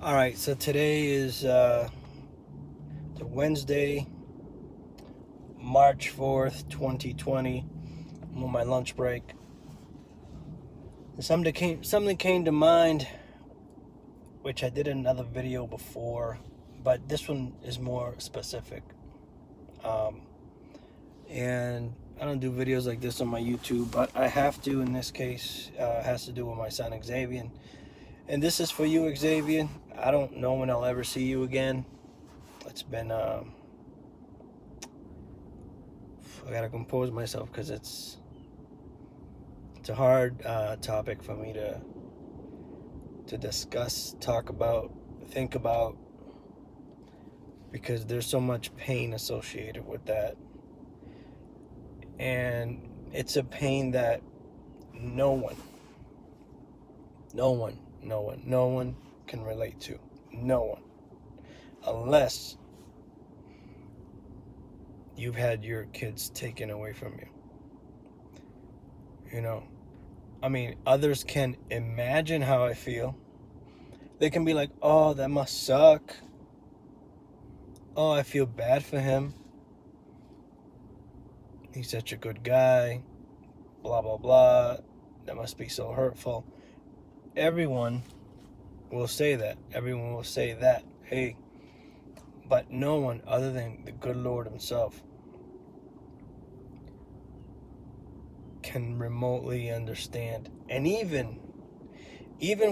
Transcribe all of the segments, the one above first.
All right, so today is the Wednesday, March 4th, 2020. I'm on my lunch break. And something came to mind, which I did in another video before, but this one is more specific. Um, and I don't do videos like this on my YouTube, but I have to in this case. It has to do with my son Xavian. And this is for you, Xavian. I don't know when I'll ever see you again. It's been I gotta compose myself because it's a hard topic for me to discuss, talk about, think about, because there's so much pain associated with that, and it's a pain that no one, no one can relate to, no one, unless you've had your kids taken away from you. You know, I mean, others can imagine how I feel. They can be like, oh, that must suck. Oh, I feel bad for him. He's such a good guy. Blah, blah, blah. That must be so hurtful. Everyone will say that. Everyone will say that. Hey, but no one other than the good Lord himself can remotely understand. And even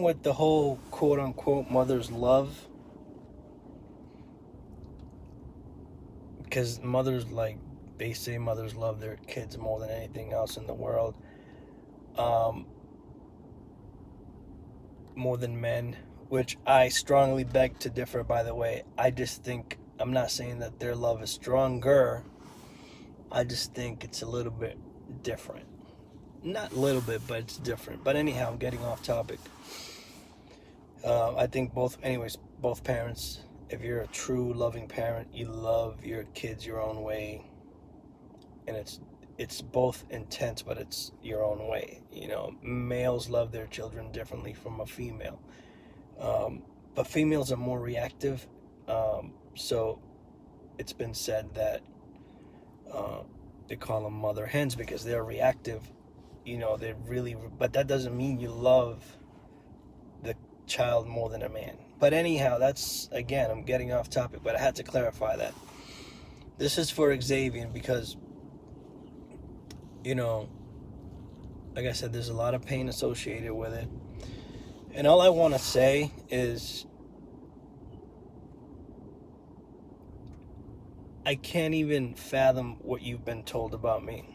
with the whole quote unquote mother's love, because mothers, like, they say mothers love their kids more than anything else in the world, more than men, which I strongly beg to differ, by the way. I just think, I'm not saying that their love is stronger, I just think it's a little bit different. Not a little bit, but it's different. But anyhow, I'm getting off topic. I think both parents, if you're a true loving parent, you love your kids your own way, and it's both intense, but it's your own way. You know, males love their children differently from a female, but females are more reactive. So it's been said that they call them mother hens because they're reactive. You know, they really, but that doesn't mean you love the child more than a man. But anyhow, that's, again, I'm getting off topic, but I had to clarify that. This is for Xavian because, you know, like I said, there's a lot of pain associated with it. And all I want to say is, I can't even fathom what you've been told about me.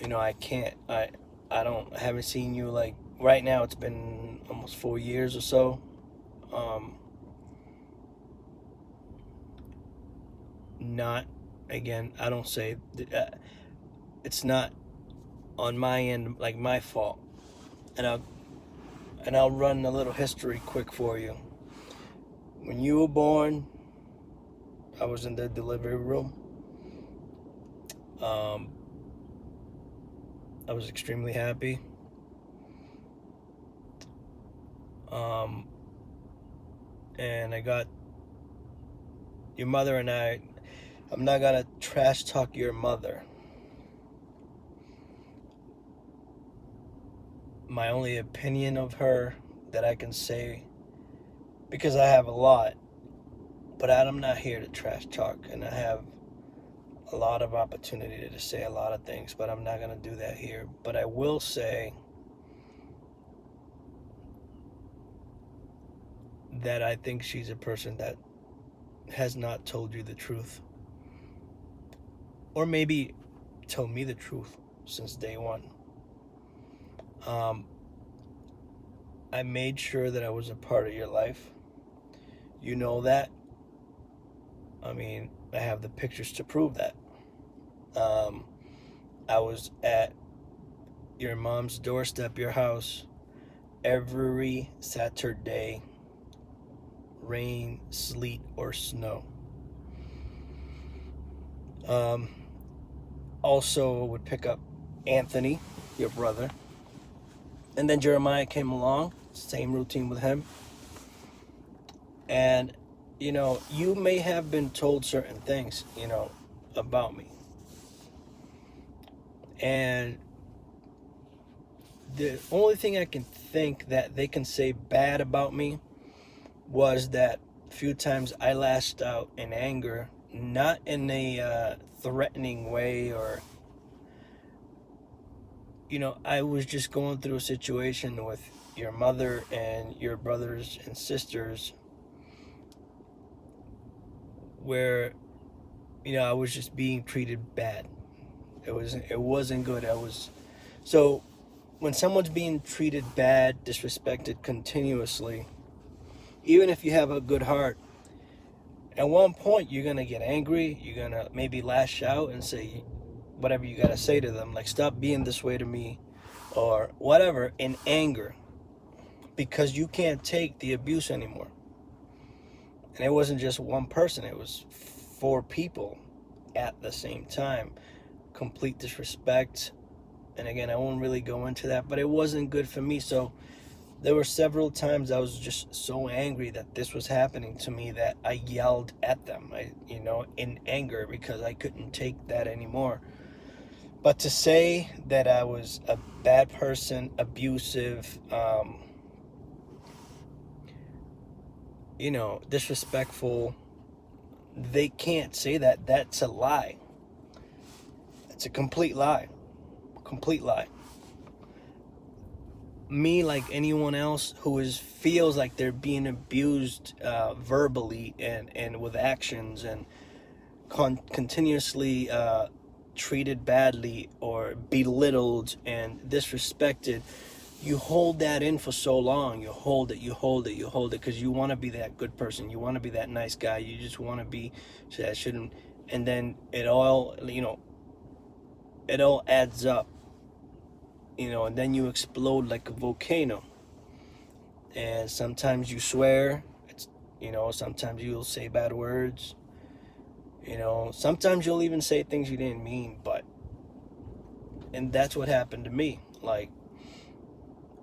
You know, I can't. I haven't seen you, like, right now. It's been almost 4 years or so. Not, again, I don't say it's not on my end, like, my fault. And I'll run a little history quick for you. When you were born, I was in the delivery room. I was extremely happy. And I got your mother and I'm not gonna trash talk your mother. My only opinion of her that I can say, because I have a lot, but I'm not here to trash talk, and I have a lot of opportunity to say a lot of things, but I'm not gonna do that here. But I will say that I think she's a person that has not told you the truth, or maybe told me the truth since day one. I made sure that I was a part of your life. You know that. I mean, I have the pictures to prove that. I was at your mom's doorstep, your house, every Saturday, rain, sleet, or snow. Also would pick up Anthony, your brother. And then Jeremiah came along, same routine with him. And, you may have been told certain things, about me. And the only thing I can think that they can say bad about me was that a few times I lashed out in anger, not in a threatening way, or, I was just going through a situation with your mother and your brothers and sisters where, I was just being treated bad. It wasn't good. So when someone's being treated bad, disrespected continuously, even if you have a good heart, at one point you're gonna get angry. You're gonna maybe lash out and say whatever you gotta say to them, like stop being this way to me, or whatever, in anger, because you can't take the abuse anymore. And it wasn't just one person; it was 4 people at the same time. Complete disrespect. And again, I won't really go into that, but it wasn't good for me. So there were several times I was just so angry that this was happening to me that I yelled at them, in anger, because I couldn't take that anymore. But to say that I was a bad person, abusive, disrespectful, they can't say that. That's a lie. It's a complete lie. Complete lie. Me, like anyone else who feels like they're being abused verbally and with actions, and continuously treated badly or belittled and disrespected, you hold that in for so long. You hold it because you want to be that good person. You want to be that nice guy. You just want to be that shouldn't. And then it all adds up. And then you explode like a volcano. And sometimes you swear. Sometimes you'll say bad words. Sometimes you'll even say things you didn't mean. And that's what happened to me.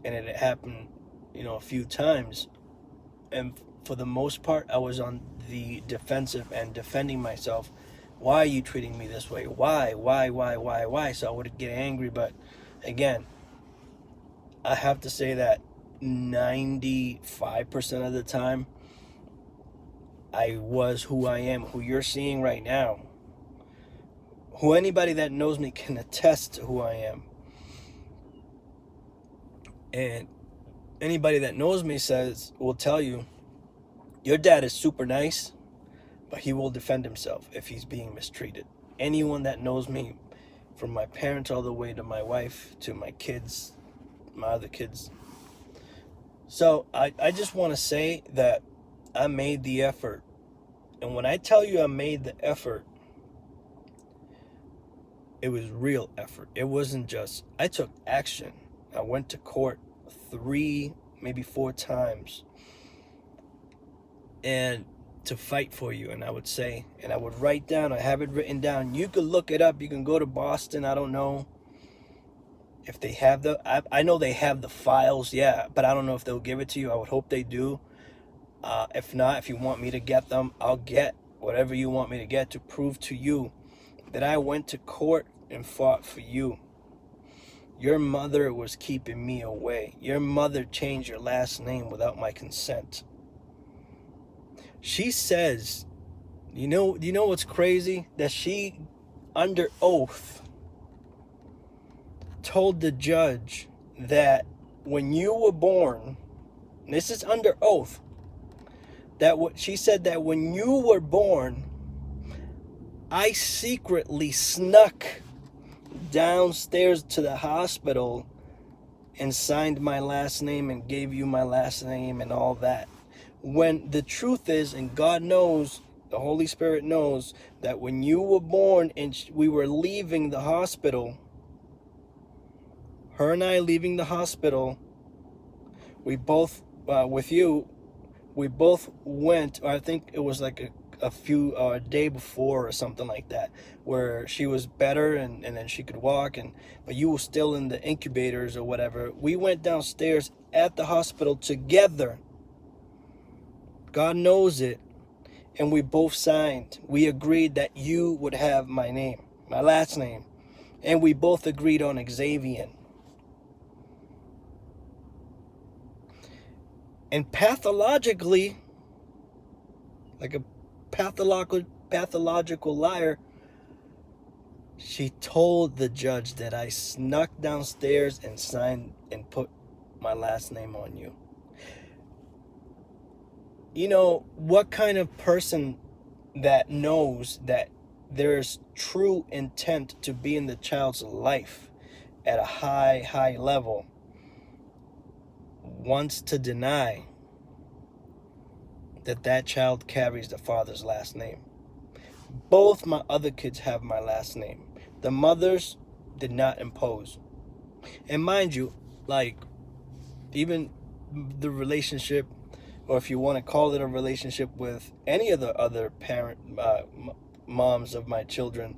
And it happened, a few times. And for the most part, I was on the defensive and defending myself. Why are you treating me this way? Why? So I would get angry. But again, I have to say that 95% of the time, I was who I am, who you're seeing right now. Who anybody that knows me can attest to who I am. And anybody that knows me will tell you, your dad is super nice, but he will defend himself if he's being mistreated. Anyone that knows me, from my parents all the way to my wife, to my kids, my other kids. So I just want to say that I made the effort. And when I tell you I made the effort, it was real effort. It wasn't just, I took action. I went to court 3, maybe 4 times, and to fight for you. And I would say, and I would write down, I have it written down. You could look it up. You can go to Boston. I don't know if they have I know they have the files, yeah, but I don't know if they'll give it to you. I would hope they do. If not, if you want me to get them, I'll get whatever you want me to get to prove to you that I went to court and fought for you. Your mother was keeping me away. Your mother changed your last name without my consent. She says, you know what's crazy? That she, under oath, told the judge that when you were born, this is under oath, she said that when you were born, I secretly snuck downstairs to the hospital and signed my last name and gave you my last name and all that. When the truth is, and God knows, the Holy Spirit knows, that when you were born and we were leaving the hospital, her and I leaving the hospital, we both, with you, we both went, or I think it was like a day before or something like that, where she was better and then she could walk, but you were still in the incubators or whatever. We went downstairs at the hospital together. God knows it. And we both signed. We agreed that you would have my name, my last name. And we both agreed on Xavian. And pathologically, like a pathological liar, she told the judge that I snuck downstairs and signed and put my last name on you. You know, what kind of person that knows that there's true intent to be in the child's life at a high level wants to deny that child carries the father's last name? Both my other kids have my last name. The mothers did not impose. And mind you, like, even the relationship, or if you want to call it a relationship with any of the other moms of my children,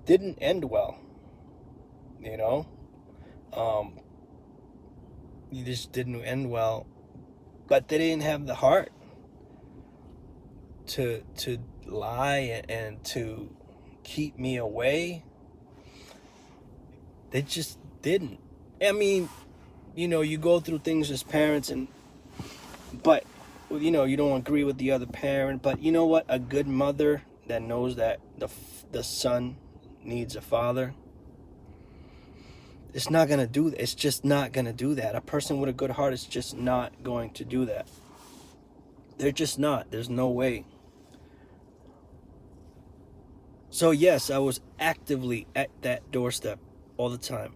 didn't end well. You know, you just didn't end well. But they didn't have the heart to lie and to keep me away. They just didn't. I mean, you know, you go through things as parents, but you know, you don't agree with the other parent. But you know what? A good mother that knows that the son needs a father, it's not gonna do that. It's just not gonna do that. A person with a good heart is just not going to do that. They're just not. There's no way. So yes, I was actively at that doorstep all the time.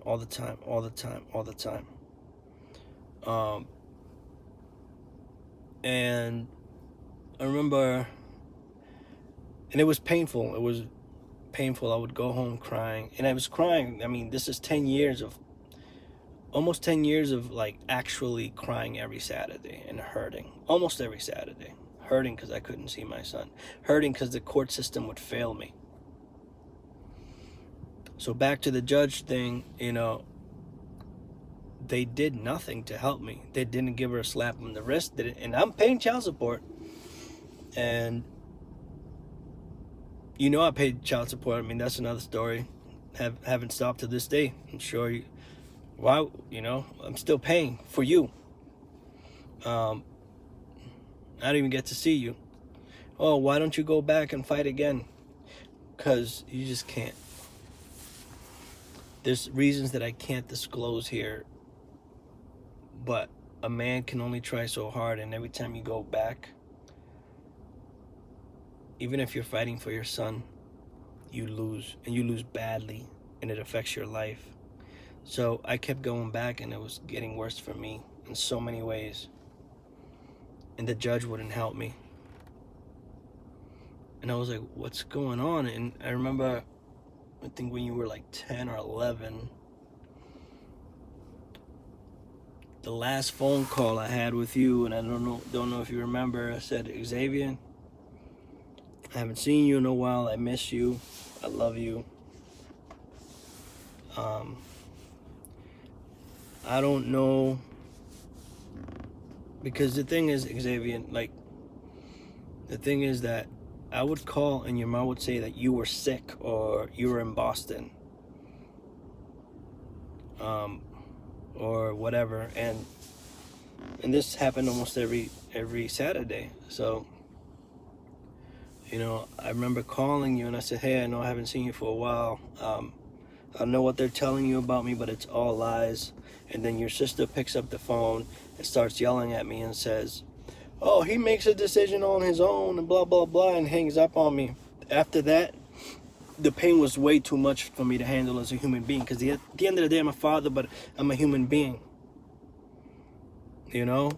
And I remember, and it was painful. I would go home crying, and I was crying. I mean, this is almost 10 years of like actually crying every Saturday and hurting almost every Saturday, hurting because I couldn't see my son, hurting because the court system would fail me. So back to the judge thing, you know, they did nothing to help me. They didn't give her a slap on the wrist, and I'm paying child support. And you know, I paid child support. I mean, that's another story. Haven't stopped to this day. I'm sure you know, I'm still paying for you. I don't even get to see you. Oh, why don't you go back and fight again? Because you just can't. There's reasons that I can't disclose here, but a man can only try so hard, and every time you go back, even if you're fighting for your son, you lose, and you lose badly, and it affects your life. So I kept going back, and it was getting worse for me in so many ways, and the judge wouldn't help me. And I was like, what's going on? And I remember, I think when you were like 10 or 11, the last phone call I had with you, and I don't know if you remember, I said, Xavian, I haven't seen you in a while. I miss you. I love you. I don't know, because the thing is, Xavian, like, the thing is that I would call and your mom would say that you were sick or you were in Boston, or whatever, and this happened almost every Saturday. So, you know, I remember calling you and I said, hey, I know I haven't seen you for a while. I know what they're telling you about me, but it's all lies. And then your sister picks up the phone and starts yelling at me and says, oh, he makes a decision on his own and blah, blah, blah, and hangs up on me. After that, the pain was way too much for me to handle as a human being, because at the end of the day, I'm a father, but I'm a human being, you know?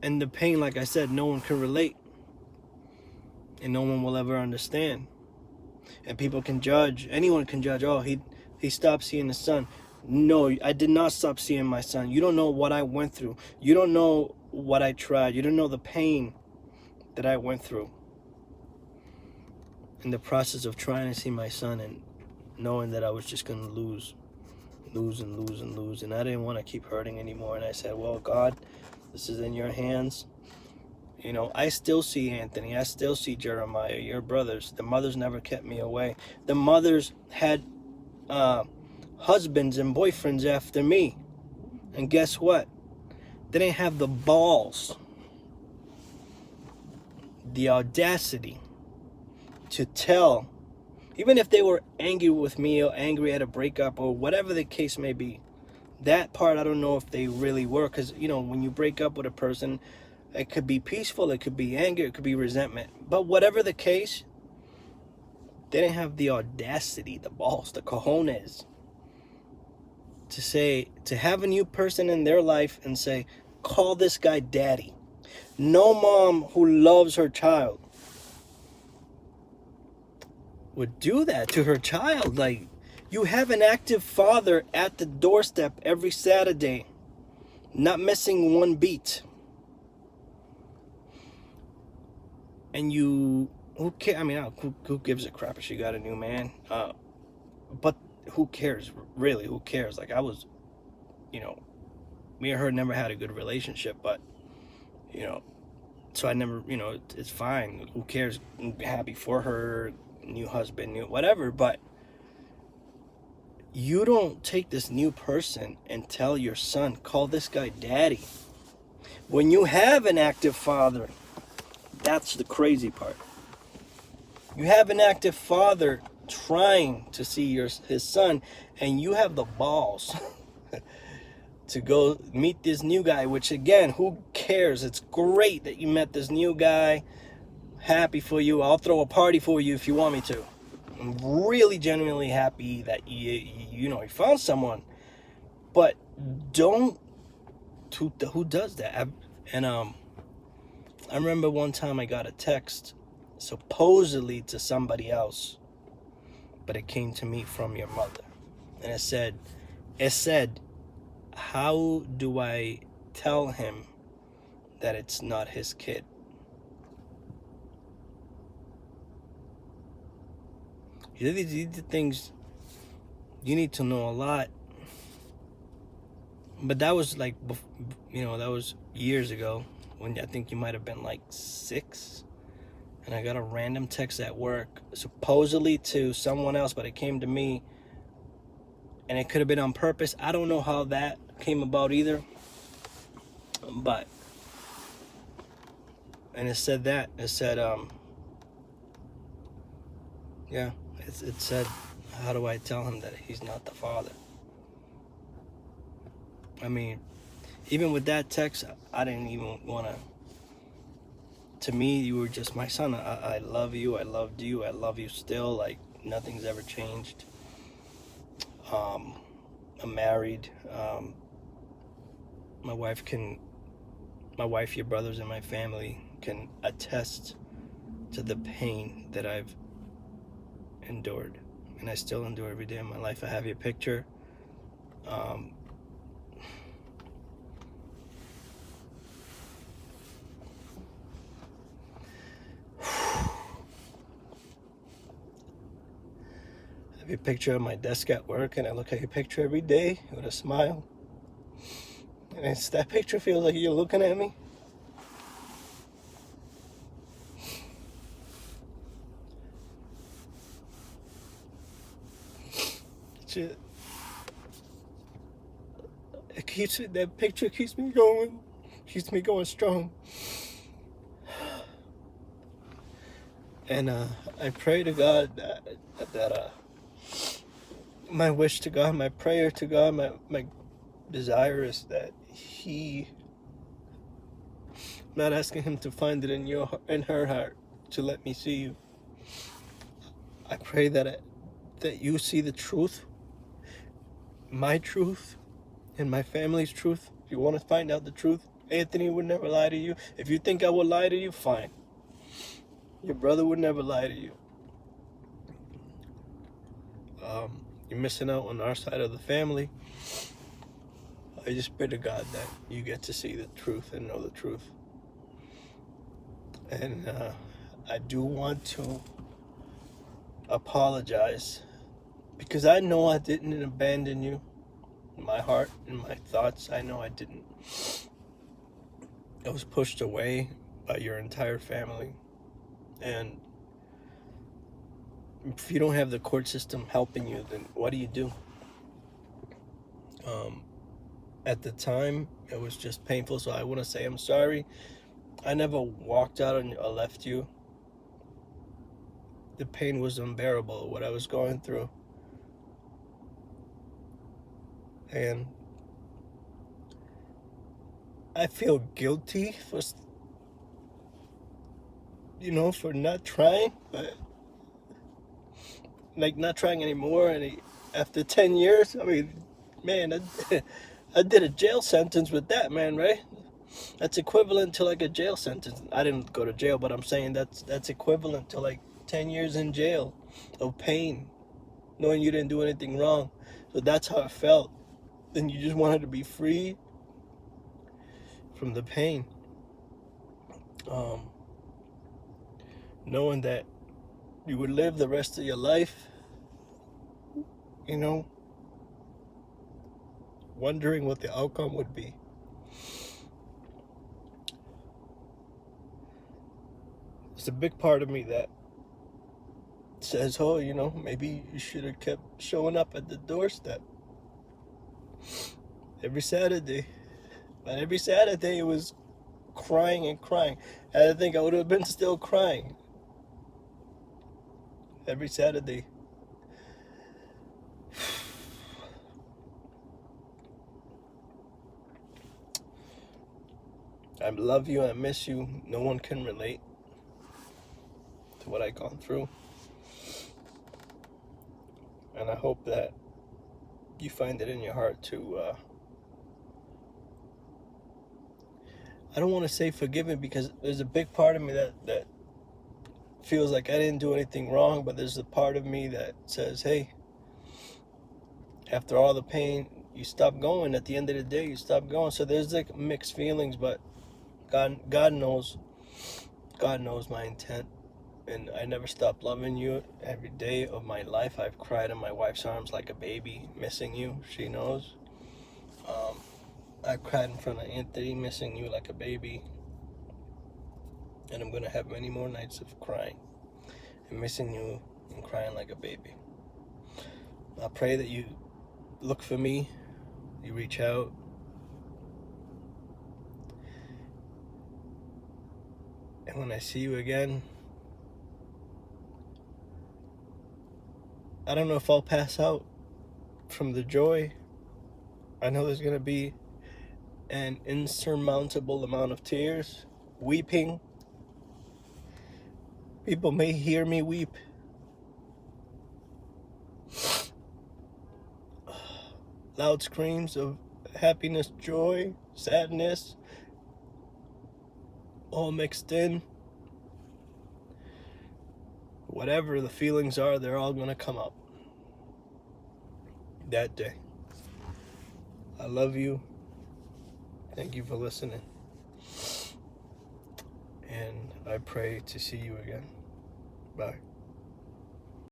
And the pain, like I said, no one can relate, and no one will ever understand. And people can judge, anyone can judge, oh, he stopped seeing his son. No, I did not stop seeing my son. You don't know what I went through. You don't know what I tried. You don't know the pain that I went through. in the process of trying to see my son and knowing that I was just going to lose and lose. And I didn't want to keep hurting anymore. And I said, well, God, this is in your hands. You know, I still see Anthony. I still see Jeremiah, your brothers. The mothers never kept me away. The mothers had husbands and boyfriends after me. And guess what? They didn't have the balls, the audacity to tell, even if they were angry with me or angry at a breakup or whatever the case may be. That part, I don't know if they really were, because, you know, when you break up with a person, it could be peaceful, it could be anger, it could be resentment. But whatever the case, they didn't have the audacity, the balls, the cojones to say, to have a new person in their life and say, call this guy daddy. No mom who loves her child would do that to her child. Like, you have an active father at the doorstep every Saturday, not missing one beat. And you, who cares? I mean, who gives a crap if she got a new man? But who cares? Really, who cares? Like, I was, you know, me and her never had a good relationship, but, you know, so I never, you know, it's fine. Who cares? I'm happy for her, new husband, new whatever, but you don't take this new person and tell your son, call this guy daddy. When you have an active father, that's the crazy part. You have an active father trying to see his son, and you have the balls to go meet this new guy, which again, who cares? It's great that you met this new guy. Happy for you. I'll throw a party for you if you want me to. I'm really genuinely happy that you know, you found someone. But don't, who does that? I remember one time I got a text supposedly to somebody else, but it came to me from your mother. And it said, how do I tell him that it's not his kid? These are things you need to know a lot. But that was like, you know, that was years ago, when I think you might have been like 6. And I got a random text at work, supposedly to someone else, but it came to me. And it could have been on purpose. I don't know how that came about either. But, and it said that. It said, yeah, it said, how do I tell him that he's not the father? I mean, even with that text, I didn't even want to me, you were just my son. I love you. I loved you. I love you still. Like, nothing's ever changed. I'm married. My wife, your brothers, and my family can attest to the pain that I've endured. And I still endure every day of my life. I have your picture. I have your picture on my desk at work, and I look at your picture every day with a smile. And it's, that picture feels like you're looking at me. That picture keeps me going strong. And I pray to God that my wish to God, my prayer to God, my desire is that I'm not asking him to find it in her heart to let me see you. I pray that you see the truth, my truth, and my family's truth. If you want to find out the truth, Anthony would never lie to you. If you think I would lie to you, fine. Your brother would never lie to you. You're missing out on our side of the family. I just pray to God that you get to see the truth and know the truth. And I do want to apologize, because I know I didn't abandon you. In my heart and my thoughts, I know I didn't. I was pushed away by your entire family. And if you don't have the court system helping you, then what do you do? Um, at the time, it was just painful, so I want to say I'm sorry. I never walked out and left you. The pain was unbearable, what I was going through. And I feel guilty for, for not trying, but like not trying anymore. And after 10 years, I mean, man, I did a jail sentence with that, man, right? That's equivalent to like a jail sentence. I didn't go to jail, but I'm saying that's equivalent to like 10 years in jail of pain, knowing you didn't do anything wrong. So that's how it felt. Then you just wanted to be free from the pain. Knowing that you would live the rest of your life, wondering what the outcome would be. There's a big part of me that says, oh, maybe you should have kept showing up at the doorstep every Saturday. But every Saturday it was crying and crying. And I think I would have been still crying every Saturday. I love you, I miss you. No one can relate to what I've gone through. And I hope that you find it in your heart to, I don't want to say forgive because there's a big part of me that feels like I didn't do anything wrong, but there's a part of me that says, hey, after all the pain, you stop going. At the end of the day, you stop going. So there's like mixed feelings, but God knows my intent. And I never stopped loving you. Every day of my life, I've cried in my wife's arms like a baby, missing you. She knows. I cried in front of Anthony, missing you like a baby. And I'm going to have many more nights of crying and missing you and crying like a baby. I pray that you look for me, you reach out. And when I see you again, I don't know if I'll pass out from the joy. I know there's going to be an insurmountable amount of tears, weeping. People may hear me weep. Loud screams of happiness, joy, sadness, all mixed in. Whatever the feelings are, they're all going to come up that day. I love you. Thank you for listening. And I pray to see you again. Bye.